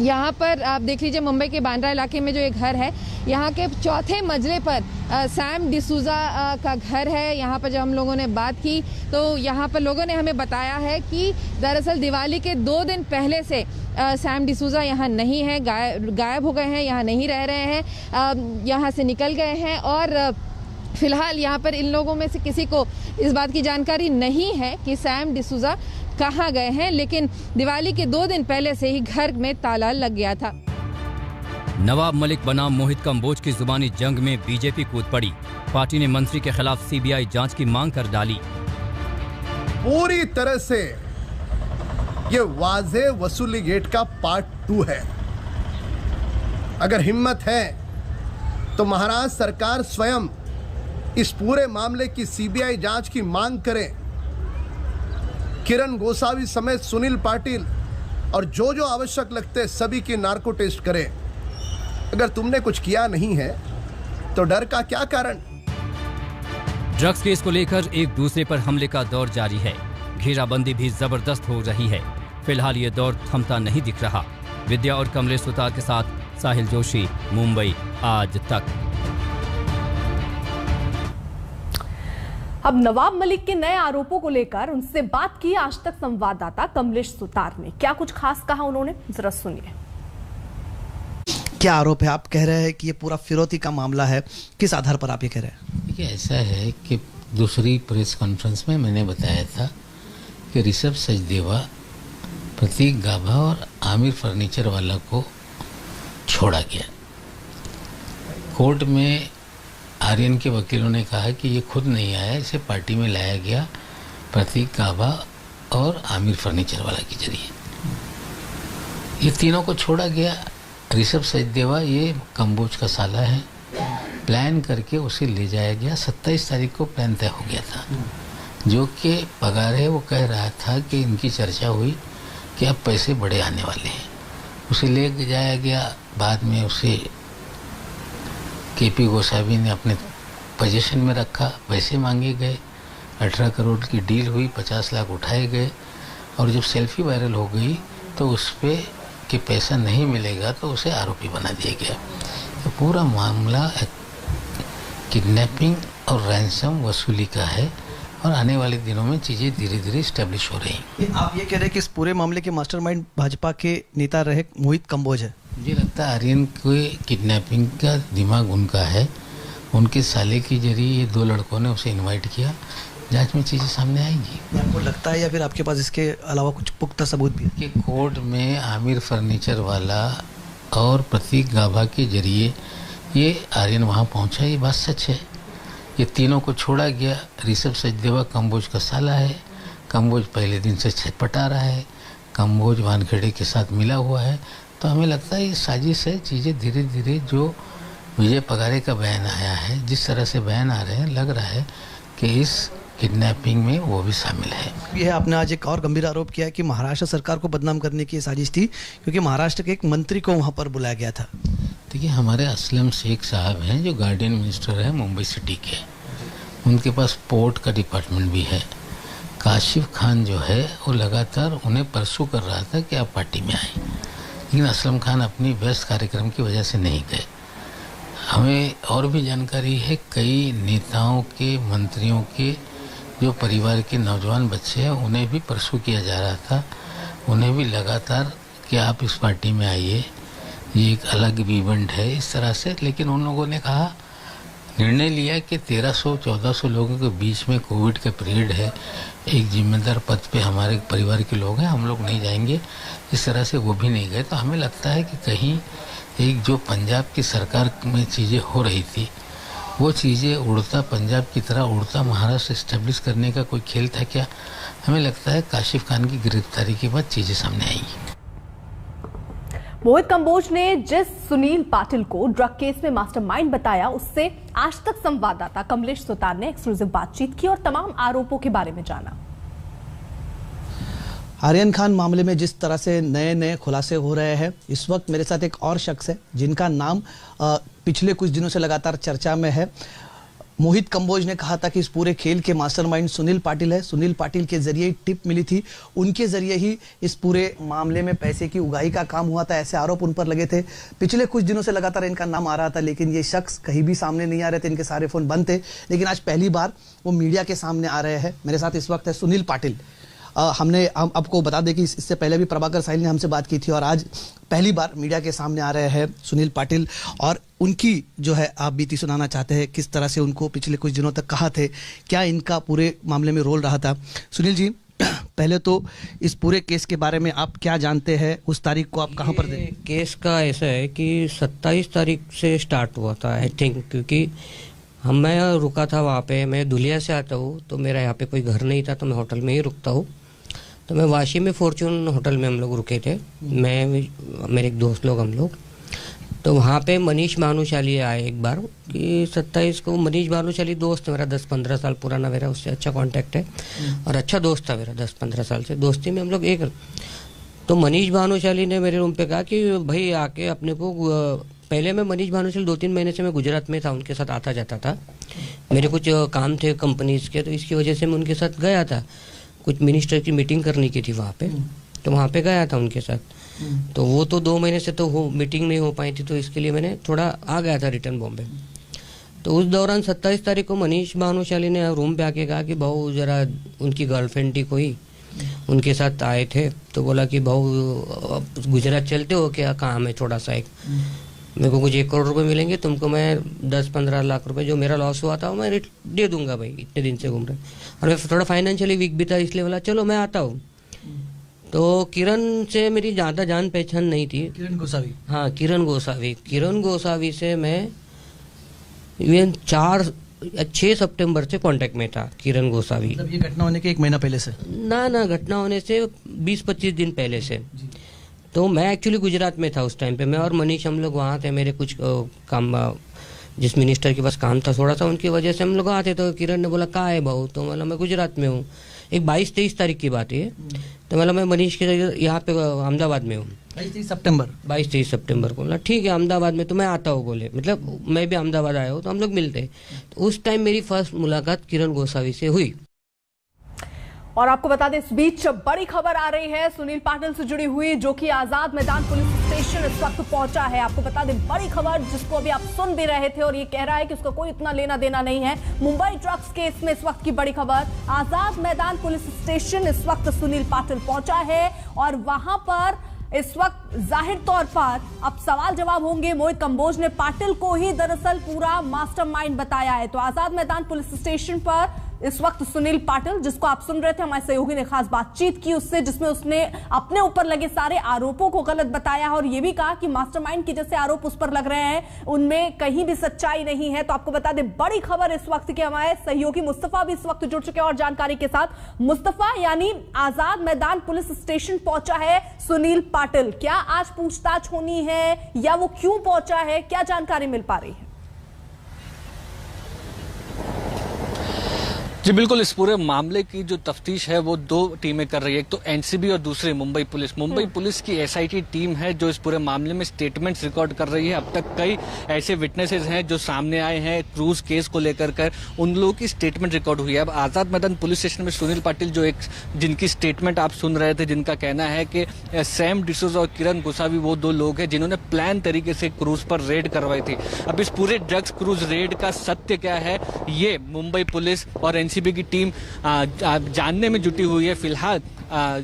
यहाँ पर आप देख लीजिए, मुंबई के बांद्रा इलाके में जो ये घर है, यहाँ के 4थे मंजिले पर सैम डिसूजा का घर है। यहाँ पर जब हम लोगों ने बात की तो यहाँ पर लोगों ने हमें बताया है कि दरअसल दिवाली के 2 दिन पहले से सैम डिसूजा यहाँ नहीं है, गायब हो गए हैं, यहाँ नहीं रह रहे हैं, यहाँ से निकल गए हैं। और फिलहाल यहाँ पर इन लोगों में से किसी को इस बात की जानकारी नहीं है कि सैम डिसूजा कहाँ गए हैं, लेकिन दिवाली के 2 दिन पहले से ही घर में ताला लग गया था। नवाब मलिक बनाम मोहित कंबोज की जुबानी जंग में बीजेपी कूद पड़ी। पार्टी ने मंत्री के खिलाफ सीबीआई जांच की मांग कर डाली। पूरी तरह से ये वाज़े वसूली गेट का पार्ट 2 है। अगर हिम्मत है तो महाराष्ट्र सरकार स्वयं इस पूरे मामले की सीबीआई जांच की मांग करे। किरण गोसावी समेत सुनील पाटिल और जो जो आवश्यक लगते सभी की नार्को टेस्ट करे। अगर तुमने कुछ किया नहीं है तो डर का क्या कारण? ड्रग्स केस को लेकर एक दूसरे पर हमले का दौर जारी है। घेराबंदी भी जबरदस्त हो रही है। फिलहाल ये दौर थमता नहीं दिख रहा। विद्या और कमलेश सुतार के साथ साहिल जोशी, मुंबई आज तक। अब नवाब मलिक के नए आरोपों को लेकर उनसे बात की आज तक संवाददाता कमलेश सुतार ने। क्या कुछ खास कहा उन्होंने, जरा सुनिए। क्या आरोप है? आप कह रहे हैं कि ये पूरा फिरौती का मामला है, किस आधार पर आप ये कह रहे हैं? देखिए, ऐसा है कि दूसरी प्रेस कॉन्फ्रेंस में मैंने बताया था कि ऋषभ सचदेवा, प्रतीक गाभा और आमिर फर्नीचर वाला को छोड़ा गया। कोर्ट में आर्यन के वकीलों ने कहा कि ये खुद नहीं आया, इसे पार्टी में लाया गया प्रतीक गाभा और आमिर फर्नीचर वाला के जरिए। ये तीनों को छोड़ा गया। ऋषभ सचदेवा ये कंबोज का साला है, प्लान करके उसे ले जाया गया। 27 तारीख को प्लान तय हो गया था। जो कि पगार है वो कह रहा था कि इनकी चर्चा हुई कि अब पैसे बड़े आने वाले हैं, उसे ले जाया गया। बाद में उसे केपी गोसावी ने अपने पोजीशन में रखा, पैसे मांगे गए, 18 करोड़ की डील हुई, 50 लाख उठाए गए। और जब सेल्फी वायरल हो गई तो उस पर कि पैसा नहीं मिलेगा तो उसे आरोपी बना दिया गया। तो पूरा मामला किडनैपिंग और रैंसम वसूली का है और आने वाले दिनों में चीज़ें धीरे धीरे स्टैब्लिश हो रही हैं। आप ये कह रहे हैं कि इस पूरे मामले के मास्टरमाइंड भाजपा के नेता रहे मोहित कंबोज है? मुझे लगता है आर्यन के किडनैपिंग का दिमाग उनका है। उनके साले के जरिए ये 2 लड़कों ने उसे इनवाइट किया। जांच में चीज़ें सामने आएंगी। आपको लगता है या फिर आपके पास इसके अलावा कुछ पुख्ता सबूत भी है? कि कोर्ट में आमिर फर्नीचर वाला और प्रतीक गाभा के जरिए ये आर्यन वहाँ पहुँचा, ये बात सच है। ये तीनों को छोड़ा गया। ऋषभ सचदेवा कंबोज का साला है। कंबोज पहले दिन से छटपटा रहा है। कंबोज वानखेड़े के साथ मिला हुआ है। तो हमें लगता है ये साजिश है। चीज़ें धीरे धीरे जो विजय पगारे का बयान आया है, जिस तरह से बयान आ रहे हैं, लग रहा है कि इस किडनैपिंग में वो भी शामिल है। यह आपने आज एक और गंभीर आरोप किया है कि महाराष्ट्र सरकार को बदनाम करने की साजिश थी, क्योंकि महाराष्ट्र के एक मंत्री को वहाँ पर बुलाया गया था। देखिए, हमारे असलम शेख साहब हैं जो गार्डियन मिनिस्टर है मुंबई सिटी के। उनके पास पोर्ट का डिपार्टमेंट भी है। काशिफ खान जो है वो लगातार उन्हें परसू कर रहा था कि आप पार्टी में आए, लेकिन असलम खान अपनी व्यस्त कार्यक्रम की वजह से नहीं गए। हमें और भी जानकारी है, कई नेताओं के, मंत्रियों के जो परिवार के नौजवान बच्चे हैं उन्हें भी परसू किया जा रहा था। उन्हें भी लगातार कि आप इस पार्टी में आइए, ये एक अलग इवेंट है, इस तरह से। लेकिन उन लोगों ने कहा, निर्णय लिया कि 1300-1400 लोगों के बीच में कोविड का पीरियड है, एक जिम्मेदार पद पे हमारे परिवार के लोग हैं, हम लोग नहीं जाएंगे। इस तरह से वो भी नहीं गए। तो हमें लगता है कि कहीं एक जो पंजाब की सरकार में चीज़ें हो रही थी, वो चीज़ें उड़ता पंजाब की तरह उड़ता महाराष्ट्र इस्टेब्लिश करने का कोई खेल था क्या? हमें लगता है काशिफ खान की गिरफ्तारी के बाद चीज़ें सामने आएंगी। मोहित कंबोज ने जिस सुनील पाटिल को ड्रग केस में मास्टरमाइंड बताया, उससे आज तक संवाददाता कमलेश सुतार ने एक्सक्लूसिव बातचीत की और तमाम आरोपों के बारे में जाना। आर्यन खान मामले में जिस तरह से नए नए खुलासे हो रहे हैं, इस वक्त मेरे साथ एक और शख्स है जिनका नाम पिछले कुछ दिनों से लगातार चर्चा में है। मोहित कंबोज ने कहा था कि इस पूरे खेल के मास्टरमाइंड सुनील पाटिल है। सुनील पाटिल के जरिए ही टिप मिली थी, उनके जरिए ही इस पूरे मामले में पैसे की उगाही का काम हुआ था, ऐसे आरोप उन पर लगे थे। पिछले कुछ दिनों से लगातार इनका नाम आ रहा था, लेकिन ये शख्स कहीं भी सामने नहीं आ रहे थे, इनके सारे फोन बंद थे। लेकिन आज पहली बार वो मीडिया के सामने आ रहे हैं। मेरे साथ इस वक्त है सुनील पाटिल। हम आपको बता दें कि इससे पहले भी प्रभाकर साहिल ने हमसे बात की थी, और आज पहली बार मीडिया के सामने आ रहे हैं सुनील पाटिल, और उनकी जो है आप बीती सुनाना चाहते हैं, किस तरह से उनको पिछले कुछ दिनों तक कहा थे, क्या इनका पूरे मामले में रोल रहा था। सुनील जी, पहले तो इस पूरे केस के बारे में आप क्या जानते हैं, उस तारीख को आप कहाँ पर थे? केस का ऐसा है कि 27 तारीख से स्टार्ट हुआ था आई थिंक, क्योंकि मैं रुका था वहाँ पे। मैं दुलिया से आता हूँ, तो मेरा यहाँ पे कोई घर नहीं था, तो मैं होटल में ही रुकता हूँ। तो मैं वाशी में फॉर्चून होटल में हम लोग रुके थे, मैं मेरे एक दोस्त लोग हम लोग। तो वहाँ पे मनीष भानुशाली आए एक बार कि 27 को। मनीष भानुशाली दोस्त मेरा 10-15 साल पुराना, मेरा उससे अच्छा कांटेक्ट है और अच्छा दोस्त था मेरा 10-15 साल से, दोस्ती में हम लोग एक। तो मनीष भानुशाली ने मेरे रूम पे कहा कि भाई आके अपने को, पहले मैं मनीष भानुशाली 2-3 महीने से मैं गुजरात में था, उनके साथ आता जाता था, मेरे कुछ काम थे कंपनीज के, तो इसकी वजह से मैं उनके साथ गया था। कुछ मिनिस्टर की मीटिंग करनी की थी वहाँ पे, तो वहाँ पे गया था उनके साथ। तो वो तो 2 महीने से तो मीटिंग नहीं हो पाई थी, तो इसके लिए मैंने थोड़ा आ गया था रिटर्न बॉम्बे। तो उस दौरान 27 तारीख को मनीष भानुशाली ने रूम पे आके कहा कि भाऊ जरा, उनकी गर्लफ्रेंड थी कोई, उनके साथ आए थे, तो बोला कि भाऊ गुजरात चलते हो क्या, काम है थोड़ा सा एक, मेरे को कुछ 1 करोड़ रुपए मिलेंगे, तुमको मैं 10-15 लाख रुपए जो मेरा लॉस हुआ था वो मैं दे दूंगा भाई, इतने दिन से घूम रहे। और मैं थोड़ा फाइनेंशियली वीक भी था, इसलिए बोला चलो मैं आता हूँ। तो किरण से मेरी ज़्यादा जान पहचान नहीं थी। किरण गोसावी? हाँ, किरण गोसावी से मैं इवन 6 सितंबर से कांटेक्ट में था। किरण गोसावी, मतलब ये घटना होने के 1 महीना पहले से? ना, घटना होने से 20-25 दिन पहले से। तो मैं एक्चुअली गुजरात में था उस टाइम पे, मैं और मनीष हम लोग वहाँ थे, मेरे कुछ काम, जिस मिनिस्टर के पास काम था थोड़ा सा, उनकी वजह से हम लोग आते। तो किरण ने बोला कहाँ है भाऊ, तो मतलब मैं गुजरात में हूँ। एक 22-23 तारीख की बात है, तो मतलब मैं मनीष के यहाँ पे अहमदाबाद में हूँ। 22-23 सितंबर को बोला ठीक है अहमदाबाद में, तो मैं आता हूँ बोले, मतलब मैं भी अहमदाबाद आया हूँ, तो हम लोग मिलते। तो उस टाइम मेरी फर्स्ट मुलाकात किरण गोसावी से हुई। और आपको बता दें, इस बीच बड़ी खबर आ रही है सुनील पाटिल से जुड़ी हुई, जो कि आजाद मैदान पुलिस स्टेशन इस वक्त पहुंचा है। आपको बता दें, बड़ी खबर जिसको अभी आप सुन भी रहे थे, और ये कह रहा है कि उसका कोई इतना लेना देना नहीं है मुंबई ड्रग्स केस में। इस वक्त की बड़ी खबर, आजाद मैदान पुलिस स्टेशन इस वक्त सुनील पाटिल पहुंचा है, और वहां पर इस वक्त जाहिर तौर पर अब सवाल जवाब होंगे। मोहित कंबोज ने पाटिल को ही दरअसल पूरा मास्टरमाइंड बताया है। तो आजाद मैदान पुलिस स्टेशन पर इस वक्त सुनील पाटिल, जिसको आप सुन रहे थे, हमारे सहयोगी ने खास बातचीत की उससे, जिसमें उसने अपने ऊपर लगे सारे आरोपों को गलत बताया, और यह भी कहा कि मास्टरमाइंड के जैसे आरोप उस पर लग रहे हैं उनमें कहीं भी सच्चाई नहीं है। तो आपको बता दें, बड़ी खबर इस वक्त के, हमारे सहयोगी मुस्तफा भी इस वक्त जुड़ चुके हैं और जानकारी के साथ। मुस्तफा, यानी आजाद मैदान पुलिस स्टेशन पहुंचा है सुनील पाटिल, क्या आज पूछताछ होनी है या वो क्यों पहुंचा है, क्या जानकारी मिल पा रही है? जी बिल्कुल, इस पूरे मामले की जो तफ्तीश है वो 2 टीमें कर रही है, एक तो एनसीबी और दूसरी मुंबई पुलिस। मुंबई पुलिस की एसआईटी टीम है जो इस पूरे मामले में स्टेटमेंट्स रिकॉर्ड कर रही है। अब तक कई ऐसे विटनेसेस हैं जो सामने आए हैं क्रूज केस को लेकर कर, उन लोगों की स्टेटमेंट रिकॉर्ड हुई है। अब आजाद मैदान पुलिस स्टेशन में सुनील पाटिल, जो एक जिनकी स्टेटमेंट आप सुन रहे थे, जिनका कहना है कि सैम डिसूजा और किरण गोसावी वो 2 लोग हैं जिन्होंने प्लान तरीके से क्रूज पर रेड करवाई थी। अब इस पूरे ड्रग्स क्रूज रेड का सत्य क्या है, ये मुंबई पुलिस और एनसीबी की टीम जानने में जुटी हुई है। फिलहाल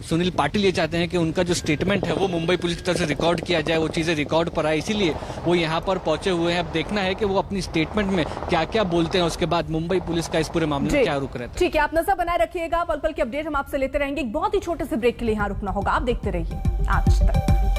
सुनील पाटिल ये चाहते हैं कि उनका जो स्टेटमेंट है वो मुंबई पुलिस की तरफ से रिकॉर्ड किया जाए, वो चीजें रिकॉर्ड पर आए, इसीलिए वो यहाँ पर पहुंचे हुए हैं। अब देखना है कि वो अपनी स्टेटमेंट में क्या क्या बोलते हैं, उसके बाद मुंबई पुलिस का इस पूरे मामले में क्या रुख रहता है। ठीक है, आप नजर बनाए रखिएगा, पल पल की अपडेट हम आपसे लेते रहेंगे। एक बहुत ही छोटे से ब्रेक के लिए यहाँ रुकना होगा, आप देखते रहिए आज तक।